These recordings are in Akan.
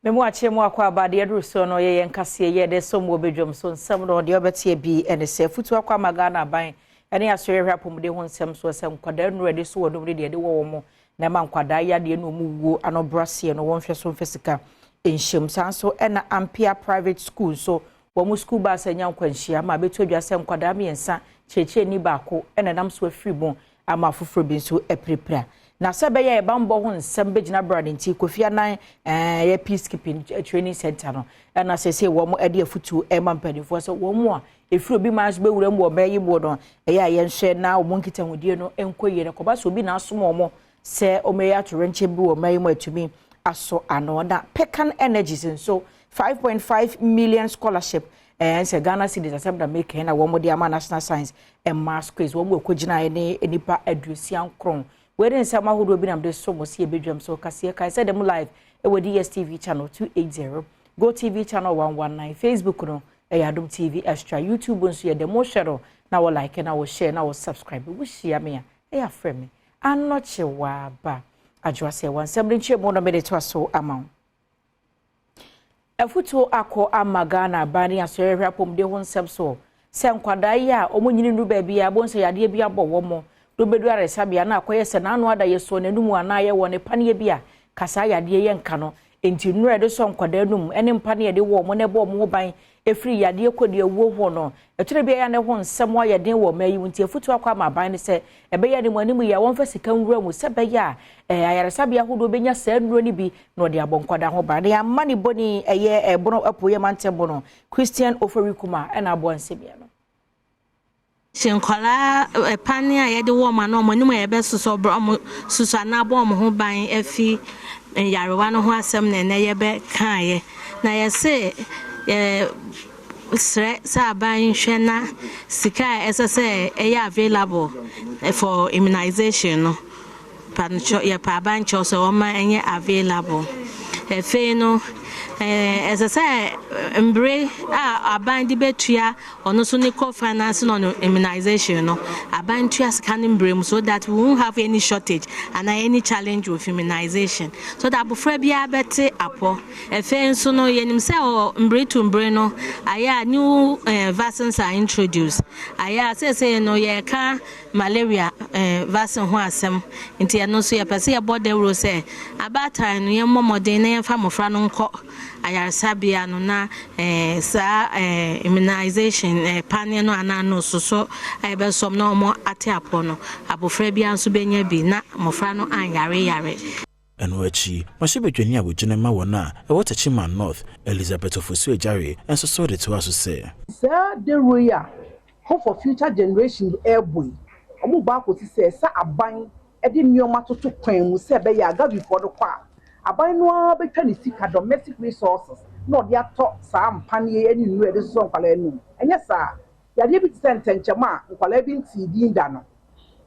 Memo ache mo akwa abade edru so no ye nkase ye de so mo bedwom so nsem no de obetie bi ene se futu akwa magana ban ene asore hwapomde ho nsem so se nkwada nru de so wodom de wo mo na ma nkwada ya de no mu wuo anobrase no won hwe so mfesika enhyem sanso ena ampia private school so wo mu school bus anya nkwanhia ma betu adwa se nkwada miensa cheche ni baako ena nam so afiri bon ama foforo bi so eprepra na sebe ye bambo ho nsem begina brand nti kofia nan ye peacekeeping training center no na sese wo mo ade afutu e mampanifo so wo mo a efiro bi mas be wura mo be yi bo no ye nhwe na wo nkita hodie no enkoye ne koba so bi na asom mo se o me ya to renche bi wo mai mo atumi aso ano na pecan energies so 5.5 million scholarship se Ghana cedis asem da make na wo mo de ama national science and maths quiz wo mo kogina ne enipa adusian kron where nsama hodo bi nam de so mo se ebedwam so kase kai say dem live e wo DSTV channel 280 Go TV channel 119 Facebook no Adom TV extra YouTube nso ye dem share na wo like na wo share na wo subscribe wo share me ya frame me anoche wa ba adwo se 170 mo no me de to so amount afuto akọ amagana bani asore hwapom de ho nsem so se nkwada ya omonyini nu ba bia bonse yade bia bo wo mo do bedu aresabia na akoye se na anu ada yeso nanumu ana ye woni pane bia kasa yade ye nka no enti nure de so nkwada num ene mpane de wo mo ne bo mo ban efiri yade kodi ewo ho no etire bia ya ne ho nsem wa yade wo mayi nti afuto akọ amaban ne se ebe ya ne mo animu ya won fa sika nwura mu se be ya ayaresabia hodo benya sa nuro ni bi no de abonkwada ho ba ne amani boni eye ebono apoye mantebo no Christian Oforikuma ena abo nsebia no Shenkola pani a yede wo ma no mo nimu ye be suso bro mo suso na bo mo ho ban afi yarewa no ho asem na ye be kan ye na ye se sre sa ban hwe na sika sse e available for immunization no pancho ye pa ban cho so o ma enye available fe no as I say, embrace a band betua or no so nickel finance on immunization, no, a band to us canning brim so that we won't have any shortage and any challenge with immunization. So that before be a better apple, a fair so no yenim say or embrace to embreno, I new vaccines are introduced. I say no ye car malaria vaccine who are some into no so per se about the rose about time no more than a family friend ayarasabia no na sa immunization panel no anano so ebe som no mo ate apo no abofra bia nso benya bi na mofra no anyare eno achi masebedwani abogene ma wona e Waterchima North Elizabeth Ofosu Ejare enso so de to aso say sir the royal hope for future generation airboy omo ba ko ti say sa aban e de nioma toto kwan mu se be ya ga before the kwa aban no betwa ni sika domestic resources no dia to sa ampane ani nu e de so nkwala anu enye sa ya de bi sentenchema nkwala bi nti di nda no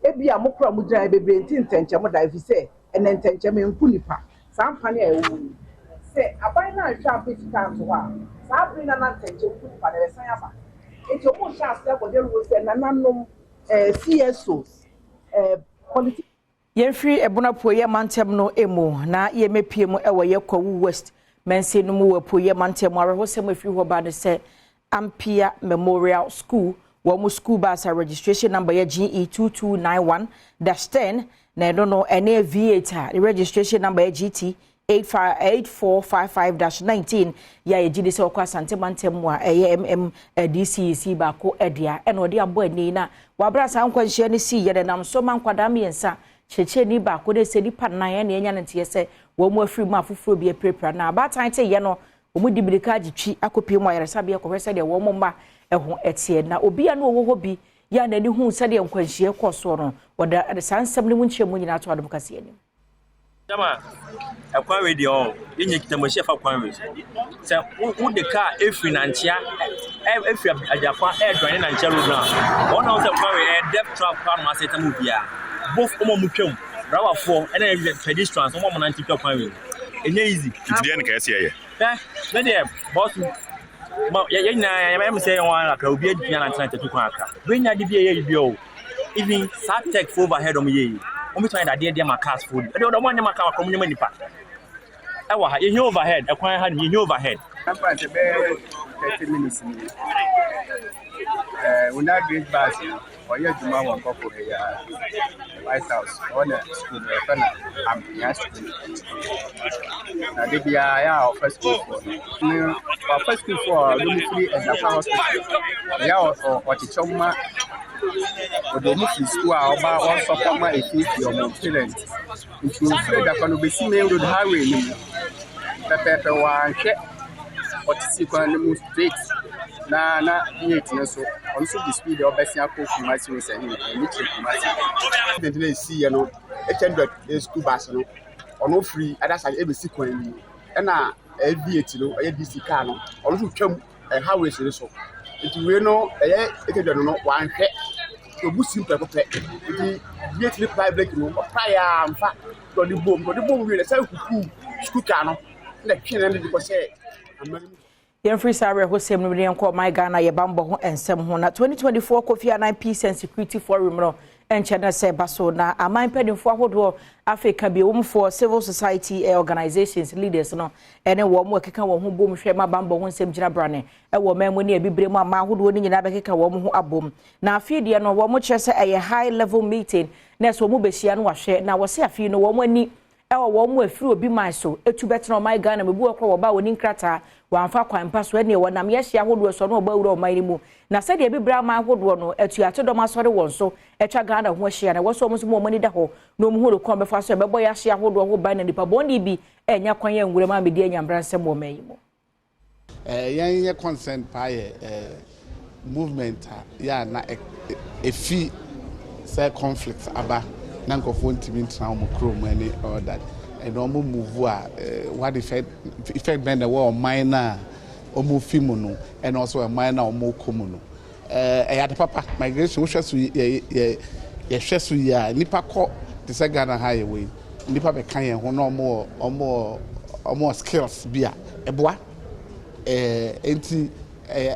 e bia mokra mu dran bebre nti ntenchema da fi se ene ntenchema enku nipa sa ampane e wu se aban na hwa apita to ha sa abri na ntenchema enku nipa de san aba enti omo sha ase bo de ru se na nanom CSOs politics Yemfri ebuna poye mantem no emo na yemepie mu ewo yekwawu west mense no mu wapoye mantem arehosem afiri ho ba de se Ampia Memorial School wo mu school bus registration number ya GE2291-10 na no no ene V8 the registration number ya GT 8455-19 ya yegide se okwa sante mantem mu a DCC ba ko edia eno de abo ani na wabra san kwanhia ne si ye de nam so man kwada miensa cheche ni ba ko de se di panan na enya nte se wo mu afiri mu afoforo bi prepare na abatan te ye no wo mu dibirika gitwi akopie mu ayaresabe ko hwese de wo mu mba eho etie na obi anu wo bi ya na ni hu se de nkwanhia koso no woda sansam ne mu nkyeremu nyina to adom kase ani Jama, a quarry the all. In your chef of quarries. So, who the car if in Antia, if you are Japan air draining and cherry ground. One of the quarry air depth trap car must set a movie. Both Omomukum, Rawa 4, and then pedestrians, 190 quarry. It's easy. It's the end case here. Then they have boss. I'm saying one like a beard piano and to Quaka. Bring that DBA, even Satek overhead on me. Omi trying that dey my cars food. I don't want them car come money pa. Ewa, you overhead. Ekwan had you overhead. I'm going to be 30 minutes. When I great bus, or your Juma one couple White House, on a school, I'm yes. Now, they be our first school for our first school for free and the hospital. Yeah, or what it's on my the movie school about one support my your maintenance. If you feel that can be seen on the highway, the one check what is equal straight. Na yet so also the speed of best yakko my series and see you know 800 is two bus no or no free other side every sequence and na aviate no DC car no also twam highway so it we know e no one hwe to bu simple pepper it yet public no prior amfa to the bomb we say kuku school car no na twene no because say Free Sarah Hosem no call my Ghana ye bambo ho ensem ho na 2024 Kofi Annan Peace and Security Forum no enchena se baso na aman pedinfo ahodo Africa bi for civil society organizations leaders no ene wo mo keka wo ho bom hwe ma bambo ho ensem gina brane e wo memo ne bibrem ama ahodo ni nyina be keka wo mo ho abom na afide no wo mo kire se high level meeting na so mo behia no wahwe na wo se afide no wo mo ani ewa wo mo afiri obi man so etu betena my Ghana mebu okwa wo ba woni nkrata wanfa kwampa so ene wo nam yehia hodo so no ba wura o man mu na se de bibra man hodo no etu atodom asore won so etwa Ghana ho hia na wo so mo so mo mani da ho no mo horo kon befa so be boy ahia hodo ho ba na nipa bondi bi enya kwan ya nwure ma medi enya mbranse mo man mu yan consent pa movement ya na efi say conflict aba nanko phone timi ntra mo chrome any or that and omo move what effect bend the war minor omo film no and also a minor omo komu no the papa migration hwe so ye hwe so ya nipa ko the say Ghana highway nipa be kan ye ho no omo skills bia eboa enti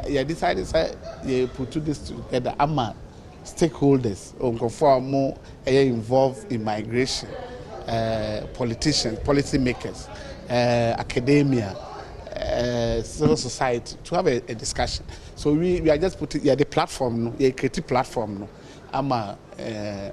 ya decided say ye put this together ama stakeholders more involved in migration, politicians, policy makers, academia, civil society to have a discussion. So we are just putting the platform, a creative platform, no,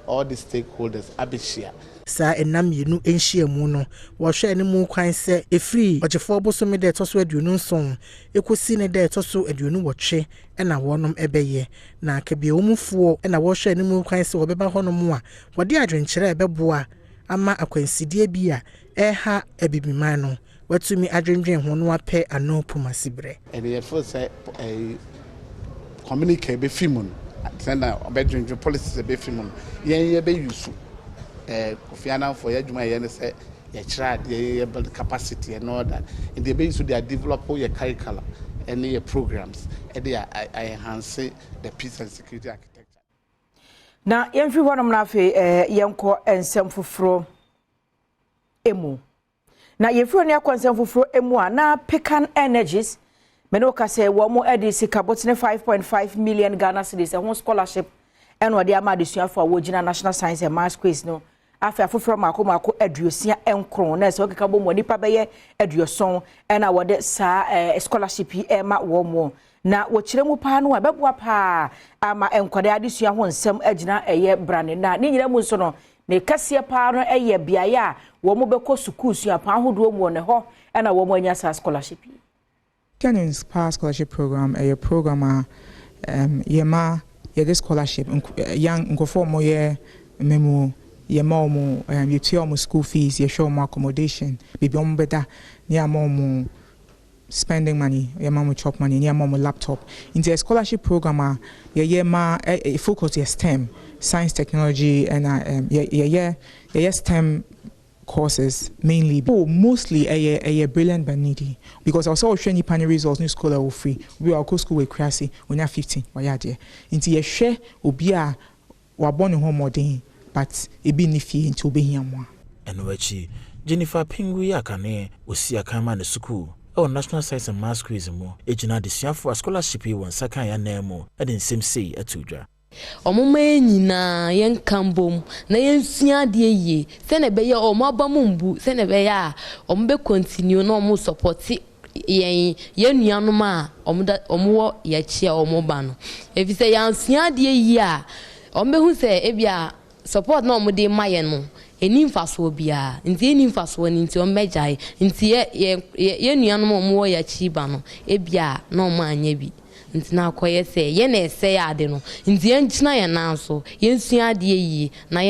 all the stakeholders abishia. Sa enam yenu enhia mu no wo hwe ne mu kwan se efri ogefo boso me de toso aduonu nson ekosi ne de toso aduonu wotwe na wonom ebeye na akabie omufo na wo hwe ne mu kwan se wo beba honom a wode adwenkyere ebeboa ama akwansidie bi a eha abibiman no watumi adwendwen ho no apɛ anopuma sibre the first say communicate be fimun send obedwen policies be fimun yen be use Kofi Annan for your Juma yen say ye tried ye build capacity and all that in the base they develop your curriculum and your programs and they enhance the peace and security architecture. Na yemfi honom na afi yenko ensem foforo emu na yefro ne akonsem foforo emu a na Pecan Energies menoka say wo mo edisi kabotne 5.5 million Ghana cedis a scholarship and what the amadisuan for wogina National Science and Maths quiz no afi afoforo mako aduosia enkron na se okeka bom nipa beye aduoson na wode sa scholarship e ma wo mo na wo kire mu pa no abeboa pa ama enkwade adesua ho nsem agina eye brane na ni nyina mu so no ne kasie pa no eye biaye a wo mo beko sukuu sua pa hodo mu ne ho na wo mo anya sa scholarship Kenyan's past scholarship program a program yema this scholarship young nkofo mo ye memo ye mo you tell mo school fees ye show mo accommodation bibi om beda ni mo spending money ye mo chop money ni mo laptop in the scholarship program ye ma focus ye STEM science technology and ye STEM courses mainly mostly a brilliant but needy because I saw share any results new scholar will free we are school with crazy when you're 15 why are there into a share obia wa born home modern but e be nifi into be here more and wachi Jennifer Pingu yakane osi akama ne school National Science and Maths quiz mo ejina de siafo scholarship won sakan ya na mo e den sem sei atudwa Omuma nyina yen kambom na yen sua de ye se na be ye omaba mumbu se na be ya ombe continue na omu support yen nuanom a omwo ye chia omoba no efi se yan sua de ye a ombe hu se ebia support na omude maye no eni mfaso bia nti eni mfaso ni nti ommejai nti ye nuanom omwo ye chiba no ebia na omo anya bi nti na akoye se ye na ese ya ade no nti yenchina ye nanso yensua ade yi na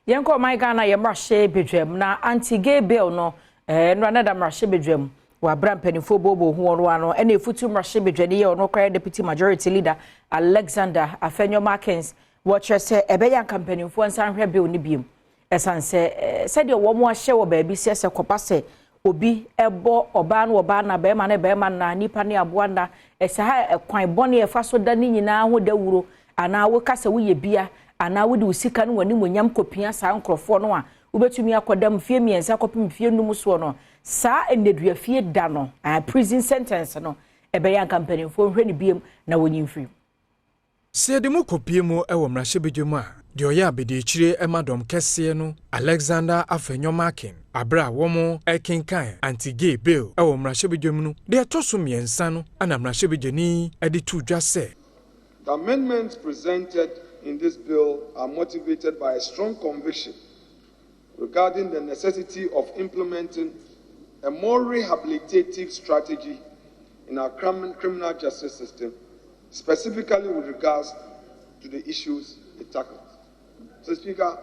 yenko my Ghana ye mrahye bedwam na anti-gay bill no no another mrahye bedwam wa bram penifo bobo hu ono ano ene efutu mrahye bedwani ye ono kwaya deputy majority leader Alexander Afenyo Markins watcher say ebeya kampanifo ansan hwe bill ni biem esanse said yo wo mo ahye wo ba bi se kopa se obi ebo oba na be ma na nipa ne aboa na ese ha ekwan bone e fa so da ni nyina ho da wuro ana wo kasa wo ye bia ana wo de usika no wani monyam kopia sa nkrofo no a wo betumi akodam fie miensa kopim fie num so no sa enedua fie da no prison sentence no ebe ya campaign fo hwe ne biem na wonyi free se de mo kopie mo e wo mrahye bedwemu a de oya abede chire emadom kese no Alexander Afenyo Markin abra womo ekinkan anti-gay bill e wo mrahye bedwemu no de etoso miensa no ana mrahye bedwani e de tu dwa se the amendments presented in this bill are motivated by a strong conviction regarding the necessity of implementing a more rehabilitative strategy in our criminal justice system, specifically with regards to the issues it tackles. So, Speaker,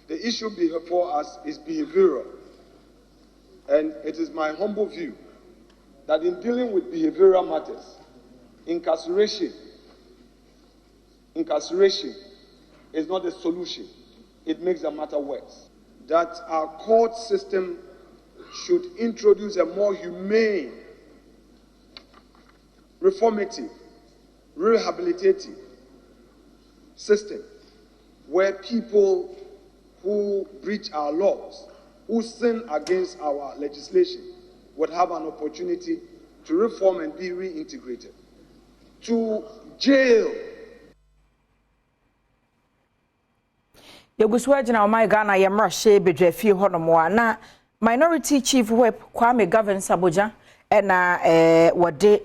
the issue before us is behavioral, and it is my humble view that in dealing with behavioral matters, incarceration is not a solution. It makes the matter worse. That our court system should introduce a more humane, reformative, rehabilitative system where people who breach our laws, who sin against our legislation, would have an opportunity to reform and be reintegrated. To jail. Yeguswa jina my Ghana ye mrahye bedwa fie honomo na minority chief whip Kwame Gavin Saboja na wode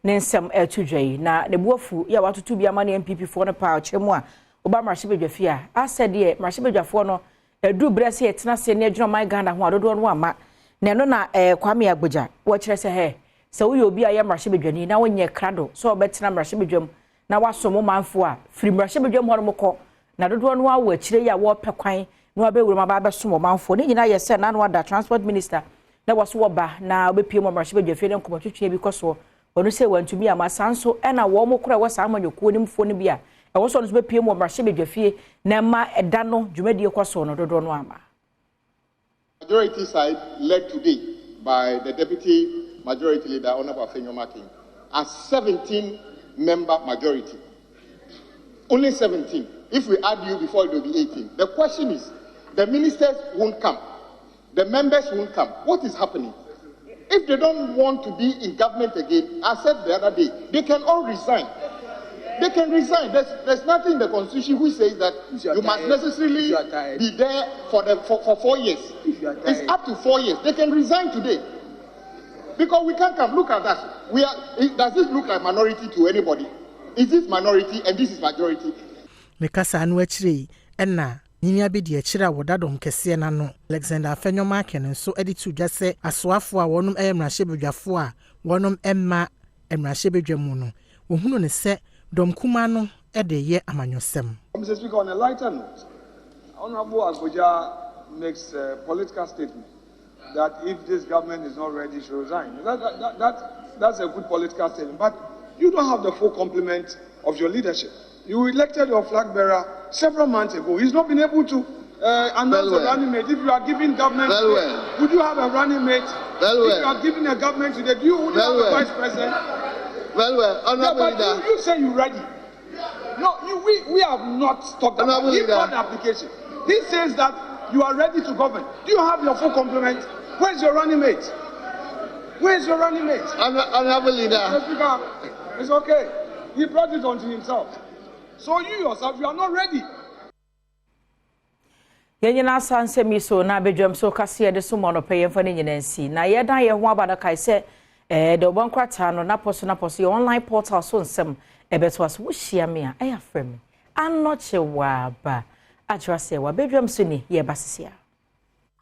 nensem etudwai na nebuafu ya watoto bia ma na MPP fo no pa ochemu a oba mrahye bedwa fie a asede mrahye bedwa fo no edu brese etena se ne adwuma my Ghana ho adodo no ama ne no na Kwame Agboja wo kire se he se wo ye obi a ye mrahye bedwani na wonye krado so obetena mrahye bedwam na wasomo manfo a firi mrahye bedwam ho no mokọ na dodo no awo akire ya wo pekwan no abewuru ma ba besomo manfo ni nyina yese na no ada transport minister na waso wo ba na obepie mo mrahye bedwa fie ne nkomotwetwe bi koso onu se wantumi amasanso ena wo mo kora wo sa amanyoko ni mfo ni bia e wo so no bepie mo mrahye bedwa fie na ma eda no dwumadi koso no dodo no ama majority side led today by the deputy majority leader Honorable Afenyo Markin a 17-member majority. Only 17. If we add you before, it will be 18. The question is, the ministers won't come. The members won't come. What is happening? If they don't want to be in government again, I said the other day, they can all resign. They can resign. There's nothing in the Constitution which says that you must necessarily be there for 4 years. It's up to 4 years. They can resign today. Because we can't come. Look at us. Does this look like minority to anybody? Is this minority and this is majority? Mekasa anu achire enna nyinia be de achira wodadom kese na no Alexander Afenyo Markin nso editu dwa se asoafo a wonum mrahye bedwafo a wonum emma mrahye bedwamu no wohunu ne se dom kuma no de ye amanyosem. Mr. Speaker, on a lighter note, Honorable Agboja makes a political statement that if this government is not ready, she should resign. That's a good political statement, but you don't have the full complement of your leadership. You elected your flag bearer several months ago. He's not been able to announce a running mate. If you are giving government, would you have a running mate? If you are giving a government today, would you have a vice president? But you say you're ready. No, we have not talked about the application. He says that you are ready to govern. Do you have your full complement? Where's your running mate? Where's your running mate? Honorable leader. It's okay. He brought it onto himself. So you yourself, you are not ready. Yenyina sanse mi so na bedwam so kase de so mono peye mfa ne nyina nsi na ye dan ye ho abada kai se de obonkwata no na poso online portal so nsem ebeto aso wo hia me a afrem anoche wa ba atwa se wa bedwam so ni ye basisia